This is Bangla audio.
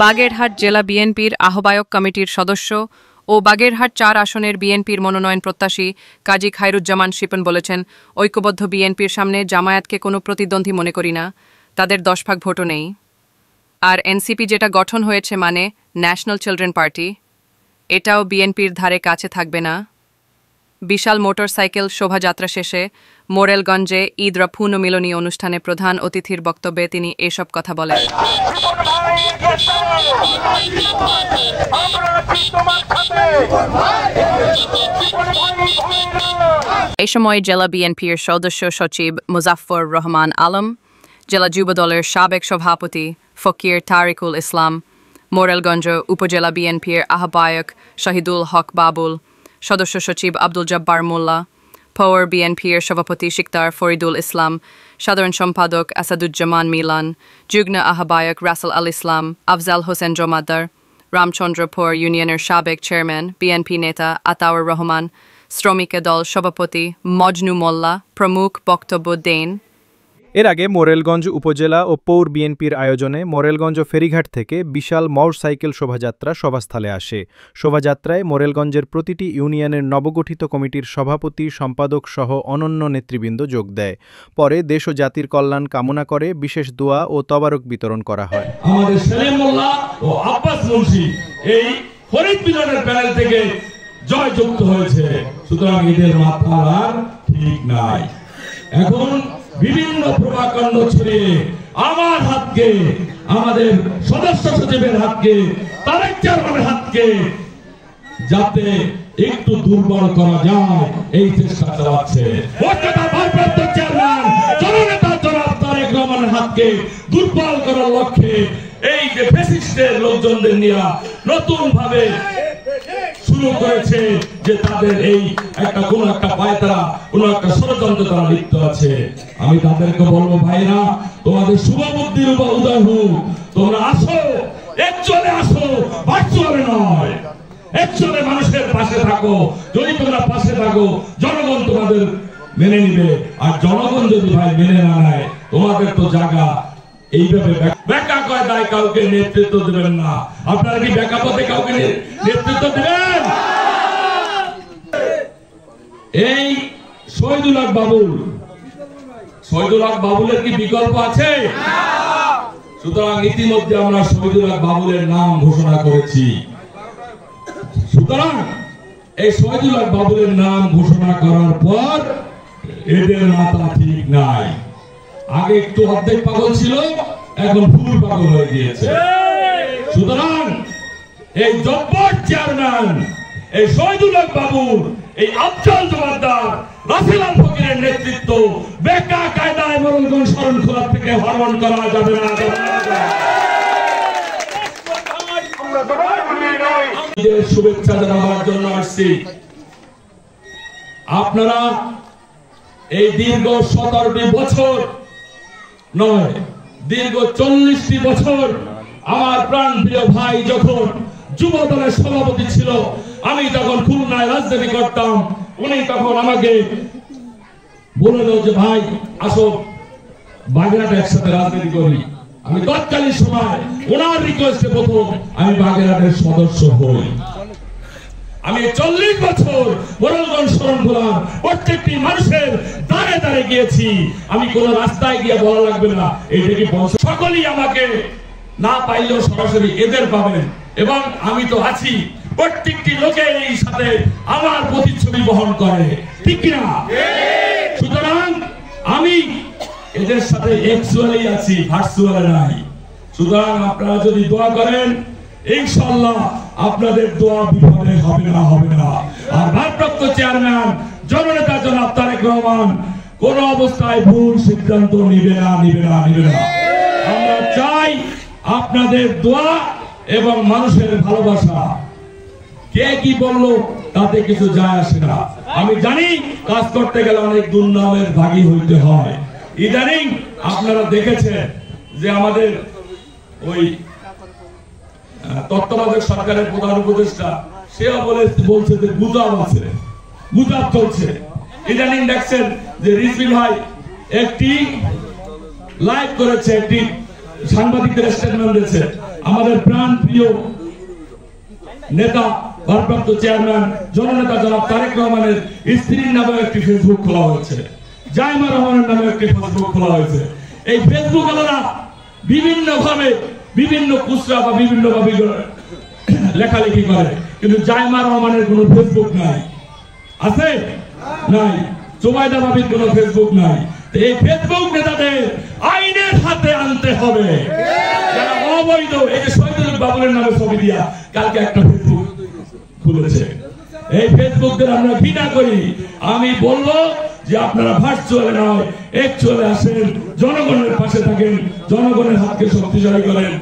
বাগেরহাট জেলা বিএনপির আহ্বায়ক কমিটির সদস্য ও বাগেরহাট ৪ আসনের বিএনপির মনোনয়ন প্রত্যাশী কাজী খায়রুজ্জামান শিপন বলেছেন, ঐক্যবদ্ধ বিএনপির সামনে জামায়াতকে কোনো প্রতিদ্বন্দ্বী মনে করি না, তাদের 10 ভাগ ভোটও নেই। আর এনসিপি যেটা গঠন হয়েছে মানে ন্যাশনাল চিলড্রেন পার্টি, এটাও বিএনপির ধারে কাছে থাকবে না। বিশাল মোটরসাইকেল শোভাযাত্রা শেষে মোরেলগঞ্জে ঈদ পুনর্মিলনী অনুষ্ঠানে প্রধান অতিথির বক্তব্যে তিনি এসব কথা বলেন। এই সময় জেলা বিএনপির সদস্য সচিব মুজাফফর রহমান আলম, জেলা যুবদলের সাবেক সভাপতি ফকির তারিকুল ইসলাম, মোরেলগঞ্জ উপজেলা বিএনপির আহ্বায়ক শহীদুল হক বাবুল, সদস্য সচিব আব্দুল জব্বার মোল্লা, পৌর বিএনপির সভাপতি শিকদার ফরিদুল ইসলাম, সাধারণ সম্পাদক আসাদুজ্জামান মিলান, যুগ্ম আহ্বায়ক রাসেল আল ইসলাম, আফজাল হোসেন জমাদার, রামচন্দ্রপুর ইউনিয়নের সাবেক চেয়ারম্যান বিএনপি নেতা আতাউর রহমান, শ্রমিক দল সভাপতি মজনু মোল্লা প্রমুখ বক্তব্য দেন। এর আগে মোরেলগঞ্জ উপজেলা ও পৌর বিএনপির আয়োজনে মোরেলগঞ্জ ফেরিঘাট থেকে বিশাল মোটরসাইকেল শোভাযাত্রা সভাস্থলে আসে। শোভাযাত্রায় মোরেলগঞ্জের প্রতিটি ইউনিয়নের নবগঠিত কমিটির সভাপতি সম্পাদক সহ অনন্য নেতৃবৃন্দ যোগ দেয়। পরে দেশ ও জাতির কল্যাণ কামনা করে বিশেষ দোয়া ও তবারক বিতরণ করা হয়। আমাদের সেলিম মোল্লা ও আব্বাস মুন্সি এই ফরিদ মিলনের প্যানেল থেকে জয়যুক্ত হয়েছে, সুতরাং এদের মাথা আর ঠিক নাই। এখন বিভিন্ন প্রভাকাণ্ড ছড়িয়ে আমার হাতকে, আমাদের সদস্য সচিবের হাতকে, তারেক চেয়ারম্যানের হাতকে যাতে একটু দুর্বল করা যায় এই চেষ্টা চালাচ্ছে। ভারপ্রাপ্ত চেয়ারম্যান জননেতা জনাব তারেক রহমানের হাতকে দুর্বল করার লক্ষ্যে এই যে ফ্যাসিস্টের লোকজনদের নিয়ে নতুন ভাবে শুরু করেছে যে তাদের এই একটা কোন একটা পায়তারা, কোন একটা ষড়যন্ত্র তারা লিপ্ত আছে। আমি তাদেরকে বলবো, ভাইরা তোমাদের শুভ বুদ্ধির উদয় হোক, তোমরা আসো, একচলে আসো, ভার্চুয়ালে নয়, একচলে মানুষের পাশে থাকো। যদি তোমরা পাশে থাকো জনগণ তোমাদের মেনে নিবে, আর জনগণ যদি ভাই মেনে না নেয় তোমাদের তো জায়গা এইভাবে বেকা কয় দায় কাউকে নেতৃত্ব দেবেন না। আপনারা কি বেকা পথে কাউকে নেতৃত্ব দেবেন? এই শহীদুল হক বাবুল, শহীদুল হক বাবুলের কি বিকল্প আছে? সুতরাং ইতিমধ্যে আমরা শহীদুল হক বাবুলের নাম ঘোষণা করেছি। সুতরাং এই শহীদুল হক বাবুলের নাম ঘোষণা করার পর এদের মাথা ঠিক নাই। আগে একটু অর্ধেক পাগল ছিল, এখন ফুল পাগল হয়ে গিয়েছে। সুতরাং এই জব্বর চেয়ারম্যান, এই শহীদুল হক বাবুর, এই আফজাল জমাদার, রাসেল আল ফকিরের নেতৃত্ব বেকা কায়দায় মোরেলগঞ্জ শরণখোলা থেকে হরণ করা যাবে না। শুভেচ্ছা জানাবার জন্য আসছি। আপনারা এই দীর্ঘ 17টি বছর নয়, দীর্ঘ 40টি বছর আমার প্রাণপ্রিয় ভাই যখন যুব দলের সভাপতি ছিল, আমি তখন খুলনায় রাজনীতি করতাম, উনি তখন আমাকে বলল যে ভাই আসো বাগেরহাটে একসাথে রাজনীতি করি। আমি তৎকালীন সময় ওনার রিকোয়েস্টে প্রথম আমি বাগেরহাটের সদস্য হই। আমি 40 বছর মোরেলগঞ্জ শরণখোলার প্রত্যেকটি মানুষের দ্বারে দ্বারে গিয়েছি। আমি কোন রাস্তায় গিয়ে বলা লাগবে না এইটা কি বলছে, সকলেই আমাকে না পাইলেও সরাসরি এদের পাবেন, এবং আমি তো আছি। প্রত্যেকটি লোকের এই সাথে আমার প্রতিচ্ছবি বহন করে, ঠিক কিনা? সুতরাং আমি এদের সাথে অ্যাকচুয়ালি আছি, ভার্চুয়ালি নাই। সুতরাং আপনারা যদি দোয়া করেন, ইনশাআল্লাহ আপনাদের দোয়া বিফলে হবে না, হবে না। আর ভারপ্রাপ্ত চেয়ারম্যান জননেতা জনাব তারেক রহমান কোন অবস্থায় ভুল সিদ্ধান্ত নিবে না, নিবে না, নিবে না। আমরা চাই আপনাদের দোয়া এবং মানুষের ভালোবাসা। কে কি বললো তাতে কিছু যায় আসে না। আমি জানি কাজ করতে গেলে অনেক দুর্নামের ভাগী হইতে হয়। ইদানিং আপনারা দেখেছেন যে আমাদের ওই তত্ত্বাবধায়ক সরকারের প্রধান উপদেষ্টা সেও বলছে যে গুজব আছে, গুজব চলছে। ইদানিং দেখছেন যে রিজভী ভাই একটি লাইভ করেছে, একটি সাংবাদিকদের স্টেটমেন্ট দিয়েছে। আমাদের প্রাণ প্রিয় নেতা ভারপ্রাপ্ত চেয়ারম্যান জননেতা জনাব তারেক রহমানের স্ত্রীর নামে একটি ফেসবুক খোলা হয়েছে, জাইমা রহমানের নামে একটি ফেসবুক খোলা হয়েছে। এই ফেসবুক ওনারা বিভিন্ন ভাবে বিভিন্ন কুচরা বা বিভিন্ন ভাবে লেখালেখি করে, কিন্তু জাইমা রহমানের কোনো ফেসবুক নাই, আছে নাই। জুবাইদা ভাবির কোনো ফেসবুক নাই। এই ফেসবুক নেতাদের আইনের হাতে আনতে হবে। যারা অবৈধ, এই যে শহীদুল বাবুলের নামে ছবি দিয়া কালকে একটা ফেসবুক খুলেছে, এই ফেসবুকদের আমরা ঘৃণা করি। আমি বলবো যে আপনারা ভার্চুয়ালে নয়, অ্যাকচুয়ালে আসেন, জনগণের পাশে থাকেন, জনগণের হাতকে শক্তিশালী করেন।